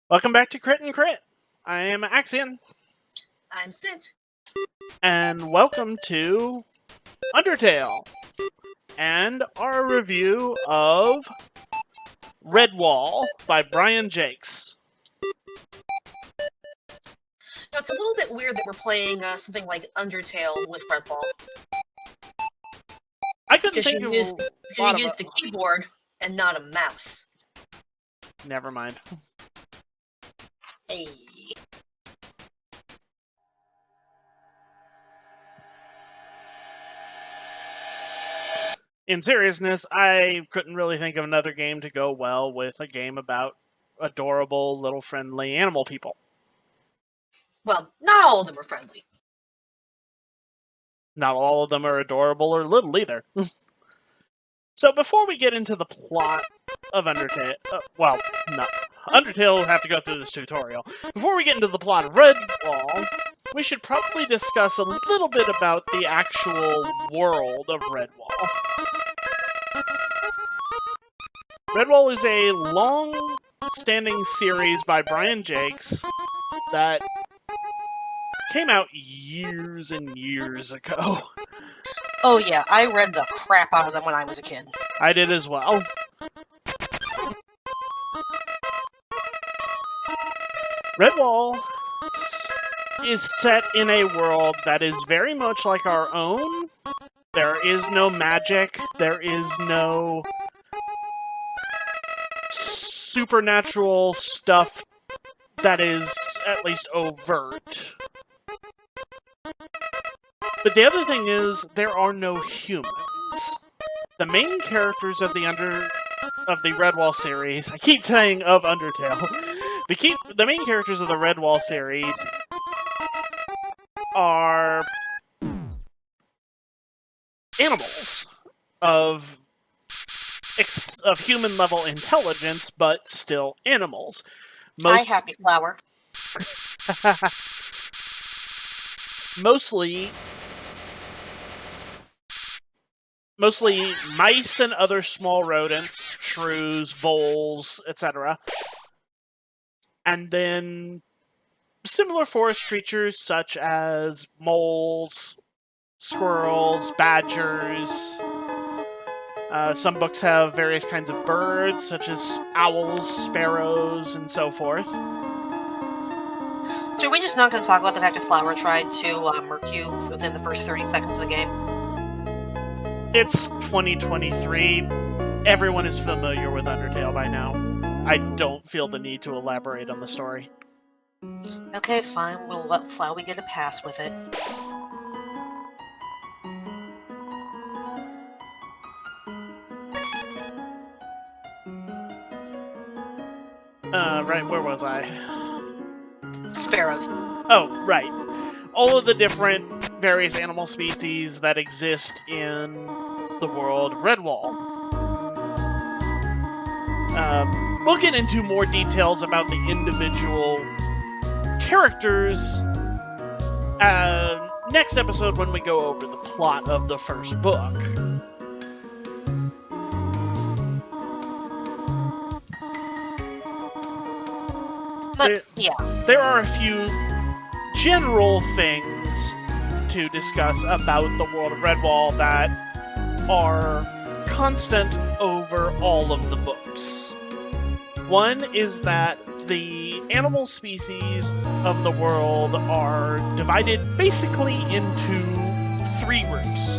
Welcome back to Crit and Crit. I am Axion, I'm Sint. and welcome to Undertale and our review of Redwall by Brian Jacques. Now, it's a little bit weird that we're playing something like Undertale with Redwall. I couldn't Because think you of used, a because you lot of used the keyboard and not a mouse. Never mind. Hey. In seriousness, I couldn't really think of another game to go well with a game about adorable little friendly animal people. Well, not all of them are friendly. Not all of them are adorable or little either. So before we get into the plot of Undertale, Undertale will have to go through this tutorial. Before we get into the plot of Redwall, we should probably discuss a little bit about the actual world of Redwall. Redwall is a long-standing series by Brian Jacques that came out years and years ago. Oh yeah, I read the crap out of them when I was a kid. I did as well. Redwall is set in a world that is very much like our own. There is no magic. There is no supernatural stuff that is at least overt. But the other thing is, there are no humans. The main characters of the Redwall series, I keep saying of Undertale, the main characters of the Redwall series are animals of human level intelligence, but still animals. Hi, Happy Flower. Mostly mice and other small rodents, shrews, voles, etc. And then similar forest creatures such as moles, squirrels, badgers. Some books have various kinds of birds, such as owls, sparrows, and so forth. So we're just not going to talk about the fact that Flower tried to murk you within the first 30 seconds of the game? It's 2023. Everyone is familiar with Undertale by now. I don't feel the need to elaborate on the story. Okay, fine. We'll let Flowey get a pass with it. Right, where was I? Sparrows. Oh, right. All of the different various animal species that exist in the world of Redwall. We'll get into more details about the individual characters next episode when we go over the plot of the first book. But, yeah. There are a few general things to discuss about the world of Redwall that are constant over all of the books. One is that the animal species of the world are divided basically into three groups.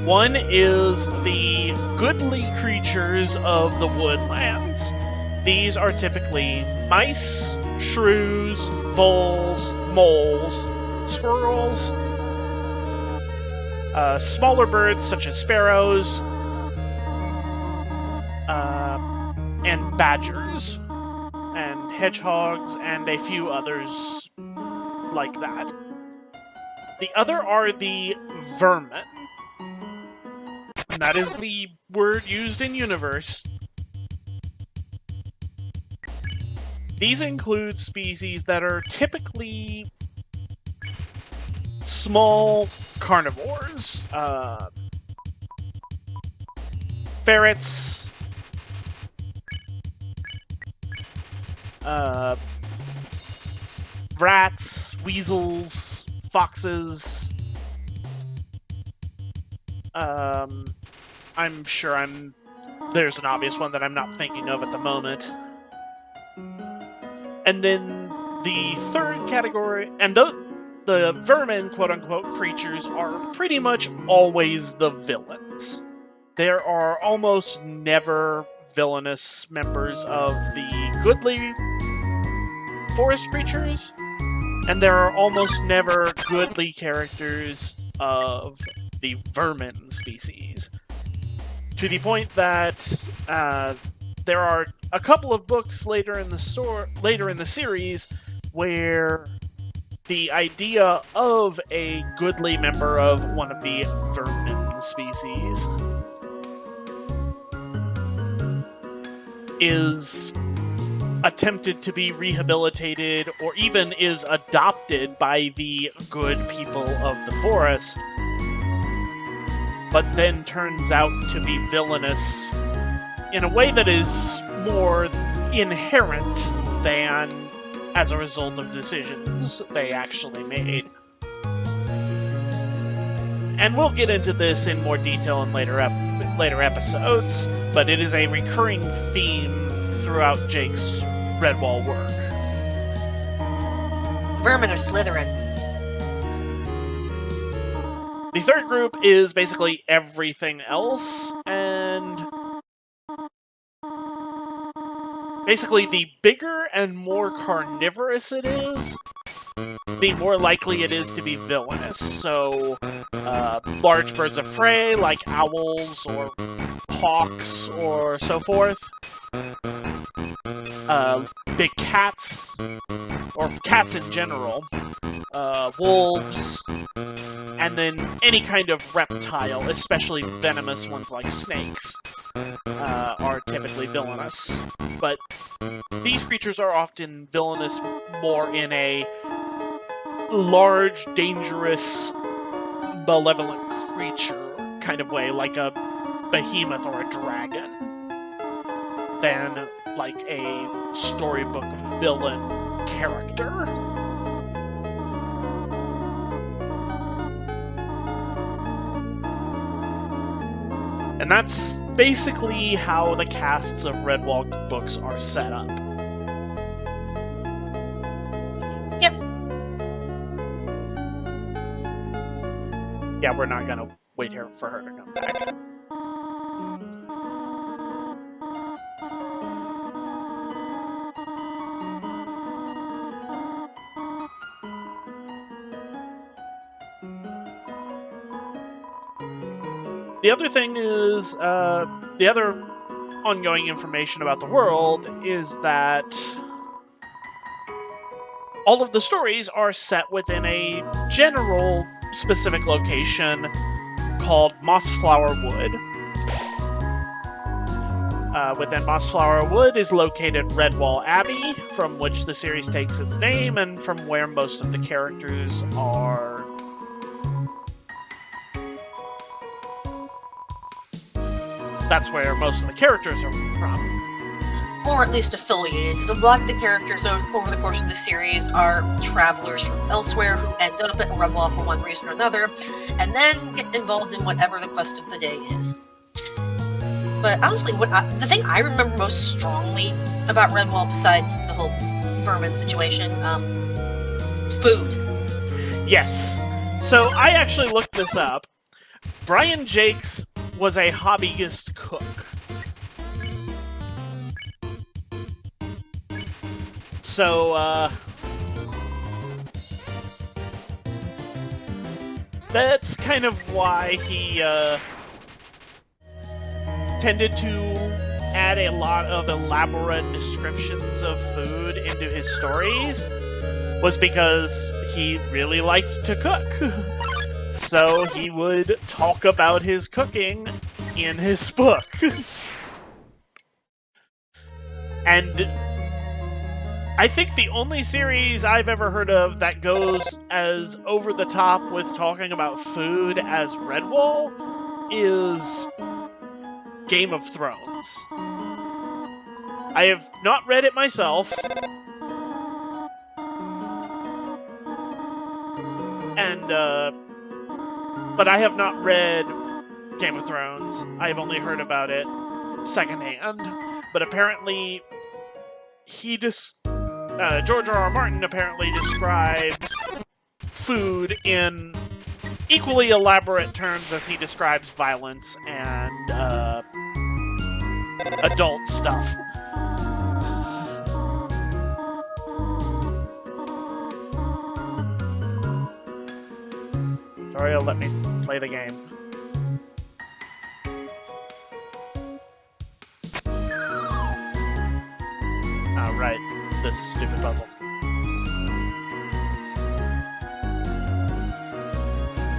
One is the goodly creatures of the woodlands. These are typically mice, shrews, voles, moles, squirrels, smaller birds such as sparrows, and badgers, and hedgehogs, and a few others like that. The other are the vermin. And that is the word used in universe. These include species that are typically small carnivores. Ferrets, Rats, weasels, foxes. I'm sure there's an obvious one that I'm not thinking of at the moment. And then the third category, and the vermin, quote-unquote, creatures are pretty much always the villains. There are almost never villainous members of the goodly forest creatures, and there are almost never goodly characters of the vermin species. To the point that there are a couple of books later in the series where the idea of a goodly member of one of the vermin species is attempted to be rehabilitated or even is adopted by the good people of the forest, but then turns out to be villainous in a way that is more inherent than as a result of decisions they actually made. And we'll get into this in more detail in later episodes, but it is a recurring theme throughout Jake's Redwall work. Vermin or Slytherin? The third group is basically everything else, and basically the bigger and more carnivorous it is, the more likely it is to be villainous. So, large birds of prey like owls or hawks or so forth. Big cats, or cats in general. Wolves. And then any kind of reptile, especially venomous ones like snakes, are typically villainous. But these creatures are often villainous more in a large, dangerous, malevolent creature kind of way, like a behemoth or a dragon, than like a storybook villain character. And that's basically how the casts of Redwall books are set up. Yep. Yeah, we're not gonna wait here for her to come back. The other thing is, the other ongoing information about the world is that all of the stories are set within a general specific location called Mossflower Wood. Within Mossflower Wood is located Redwall Abbey, from which the series takes its name, and from where most of the characters are. That's where most of the characters are from. Or at least affiliated, because a lot of the characters over the course of the series are travelers from elsewhere who end up at Redwall for one reason or another, and then get involved in whatever the quest of the day is. But honestly, the thing I remember most strongly about Redwall, besides the whole vermin situation, is food. Yes. So I actually looked this up. Brian Jacques was a hobbyist cook. So, that's kind of why he, tended to add a lot of elaborate descriptions of food into his stories, was because he really liked to cook. So he would talk about his cooking in his book. And I think the only series I've ever heard of that goes as over the top with talking about food as Redwall is Game of Thrones. I have not read it myself, but I have not read Game of Thrones. I've only heard about it secondhand. But apparently, George R. R. Martin apparently describes food in equally elaborate terms as he describes violence and adult stuff. Sorry, let me play the game. Oh, right. This stupid puzzle.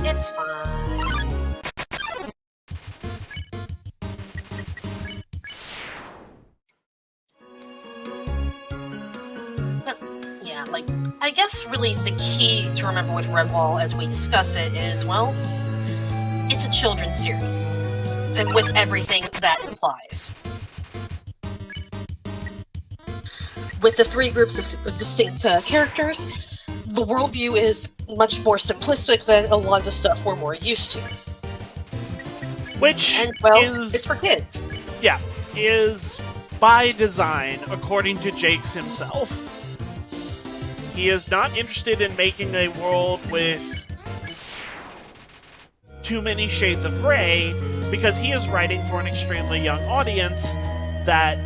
It's fine. But, yeah, like, I guess really the key to remember with Redwall as we discuss it is, well, it's a children's series. And with everything that implies. With the three groups of distinct characters, the worldview is much more simplistic than a lot of the stuff we're more used to. Which and, well, is... it's for kids. Yeah, is by design, according to Jacques himself. He is not interested in making a world with too many shades of gray, because he is writing for an extremely young audience that...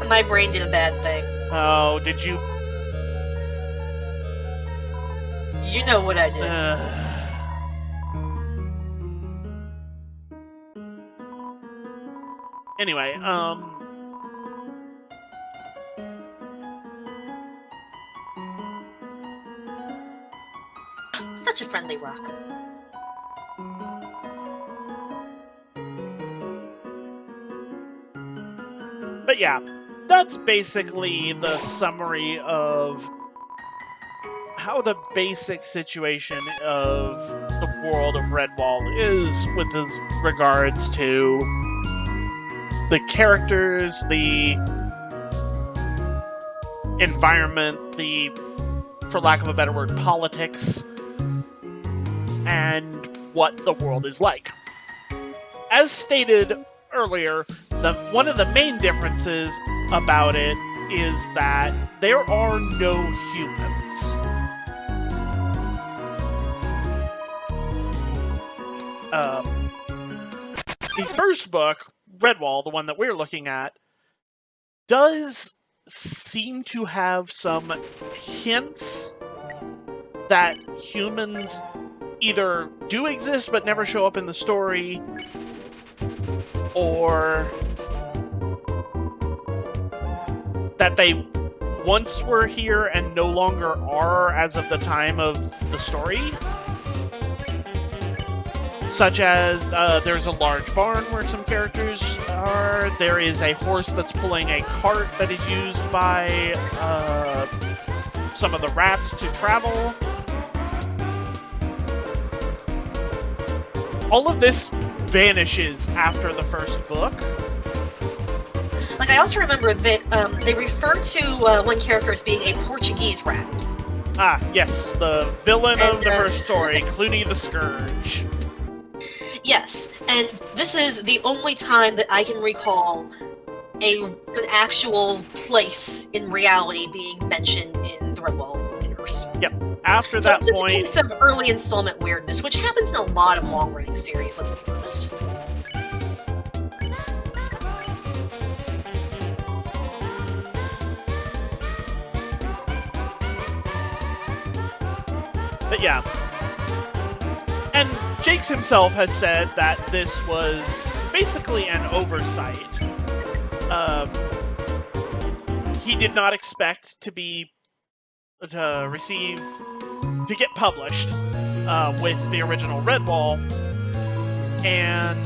My brain did a bad thing. Oh, did you? You know what I did. Anyway, Such a friendly rock. But yeah, that's basically the summary of how the basic situation of the world of Redwall is with regards to the characters, the environment, the, for lack of a better word, politics, and what the world is like. As stated earlier, one of the main differences about it is that there are no humans. The first book, Redwall, the one that we're looking at, does seem to have some hints that humans either do exist but never show up in the story, or that they once were here and no longer are as of the time of the story. Such as, there's a large barn where some characters are, there is a horse that's pulling a cart that is used by some of the rats to travel. All of this vanishes after the first book. Like, I also remember that they refer to one character as being a Portuguese rat. Ah, yes, the villain of the first story, Clooney the Scourge. Yes, and this is the only time that I can recall an actual place in reality being mentioned in the Redwall universe. Yep. After so that it's just point, a case of early installment weirdness, which happens in a lot of long-running series, let's be honest. but yeah. And Jacques himself has said that this was basically an oversight. He did not expect to get published with the original Redwall, and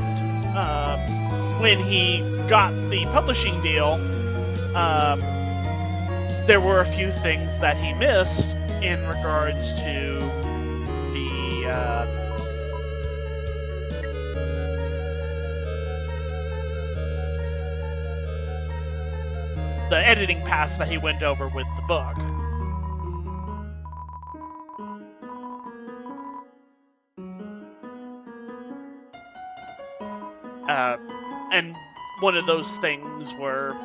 when he got the publishing deal, there were a few things that he missed in regards to the the editing pass that he went over with the book. And one of those things were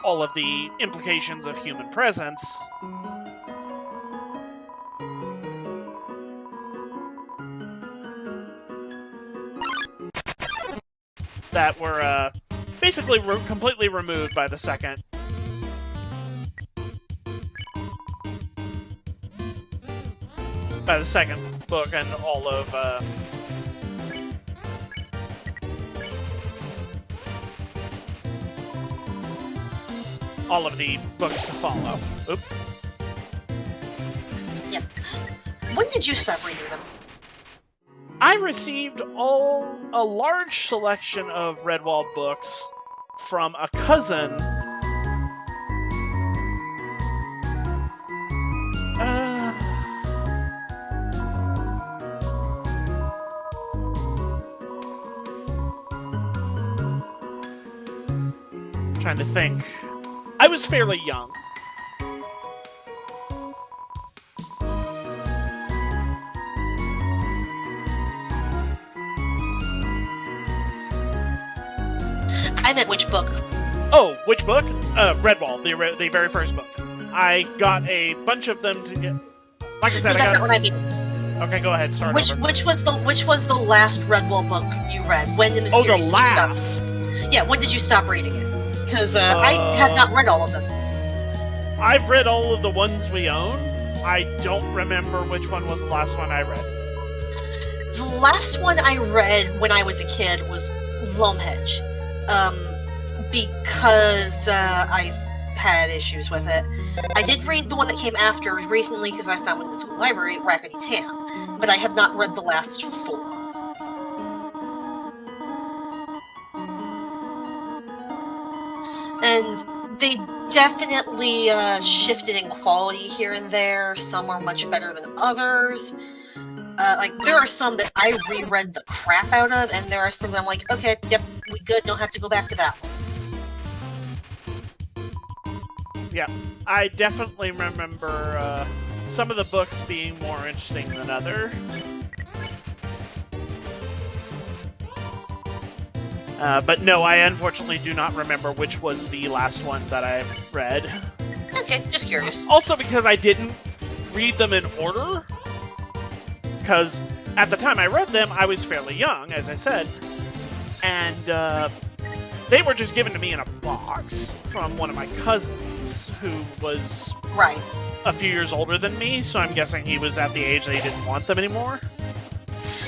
all of the implications of human presence. That were basically completely removed by the second. By the second book and all of the books to follow. Oops. Yep. When did you stop reading them? I received a large selection of Redwall books from a cousin. Trying to think. I was fairly young. I meant which book? Oh, which book? Redwall, the very first book. I got a bunch of them to get. Like I said, No, that's not what I mean. Okay, go ahead. Start Which over. was the last Redwall book you read? When in the series the did last. you stop? Yeah, when did you stop reading it? Because I have not read all of them. I've read all of the ones we own. I don't remember which one was the last one I read. The last one I read when I was a kid was Loamhedge, because I've had issues with it. I did read the one that came after recently because I found it in the school library, Rackety Tam, but I have not read the last 4. And they definitely shifted in quality here and there. Some are much better than others. Like, there are some that I reread the crap out of, and there are some that I'm like, okay, yep, we good, don't have to go back to that one. Yeah, I definitely remember some of the books being more interesting than others. But no, I unfortunately do not remember which was the last one that I read. Okay, just curious. Also because I didn't read them in order. Because at the time I read them, I was fairly young, as I said. And they were just given to me in a box from one of my cousins, who was a few years older than me, so I'm guessing he was at the age that he didn't want them anymore.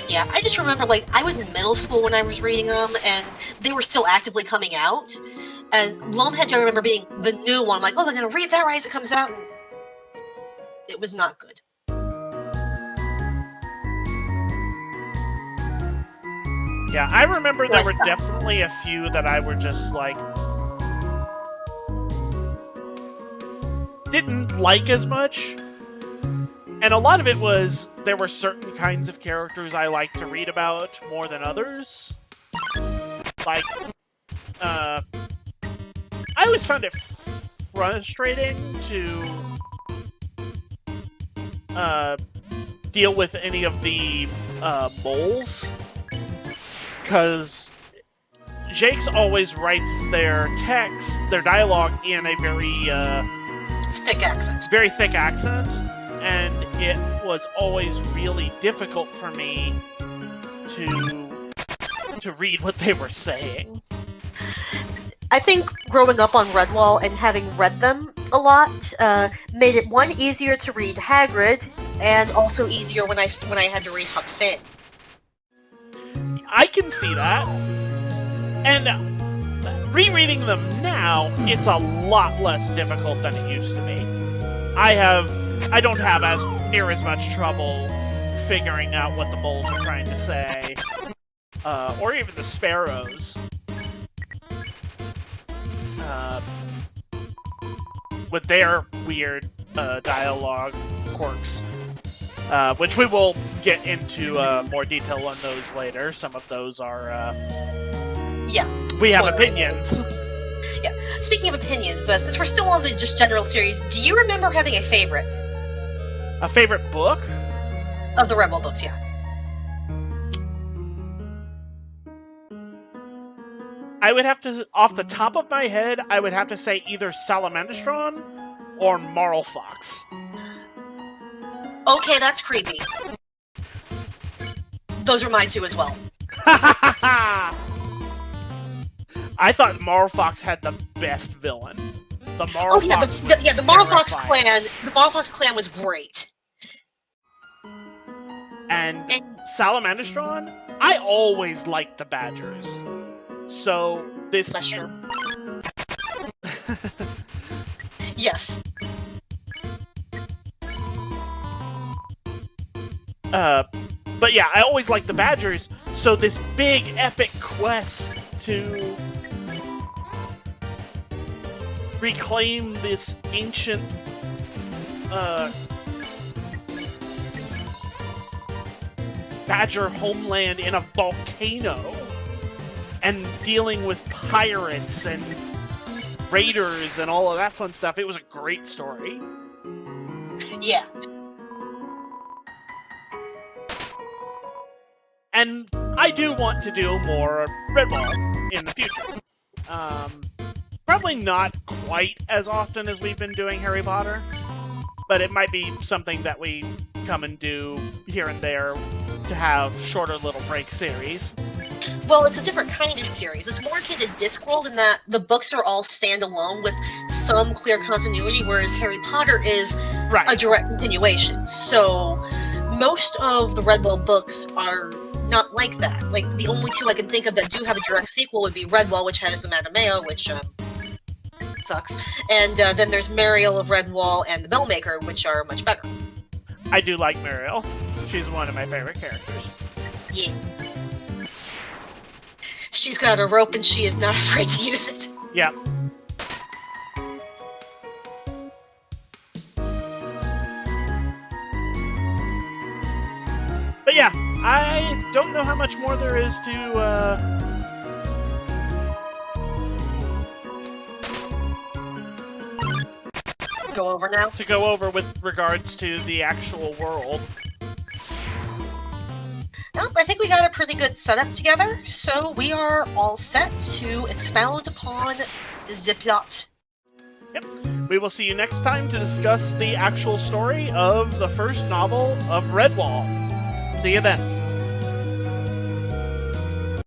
Yeah, I just remember, like, I was in middle school when I was reading them, and they were still actively coming out. And Loamhedge, I remember being the new one. I'm like, oh, they're going to read that right as it comes out, and it was not good. Yeah, I remember there were definitely a few that I were just, like, didn't like as much. And a lot of it was, there were certain kinds of characters I liked to read about more than others. Like, I always found it frustrating to deal with any of the moles. Because Jacques always writes their text, their dialogue, in a very thick accent. Very thick accent. And it was always really difficult for me to read what they were saying. I think growing up on Redwall and having read them a lot made it, one, easier to read Hagrid, and also easier when I had to read Huck Finn. I can see that. And rereading them now, it's a lot less difficult than it used to be. I don't have near as much trouble figuring out what the moles are trying to say. Or even the sparrows. With their weird dialogue quirks. Which we will get into more detail on those later. Some of those are... yeah. We have opinions. Speaking of opinions, since we're still on the just general series, do you remember having a favorite A favorite book? of the Redwall books? Yeah. I would have to, off the top of my head, I would have to say either Salamandastron or Marlfox. Okay, that's creepy. Those are mine too as well. I thought Marlfox had the best villain. The Marlfox. Oh yeah, the Marlfox clan. The Marlfox clan was great. And Salamandastron, I always liked the Badgers. So this. That's true. Yes. But yeah, I always liked the Badgers. So this big epic quest to reclaim this ancient Badger homeland in a volcano and dealing with pirates and raiders and all of that fun stuff. It was a great story. Yeah. And I do want to do more Redwall in the future. Probably not quite as often as we've been doing Harry Potter, but it might be something that we come and do here and there to have shorter little break series. Well, it's a different kind of series. It's more akin to Discworld in that the books are all standalone with some clear continuity, whereas Harry Potter is a direct continuation. So most of the Redwall books are not like that. Like, the only two I can think of that do have a direct sequel would be Redwall, which has the Madameo, which sucks, and then there's Mariel of Redwall and the Bellmaker, which are much better. I do like Mariel. She's one of my favorite characters. Yeah. She's got a rope and she is not afraid to use it. Yeah. But yeah, I don't know how much more there is to go over now. To go over with regards to the actual world. Nope, I think we got a pretty good setup together, so we are all set to expound upon the plot. Yep. We will see you next time to discuss the actual story of the first novel of Redwall. See you then.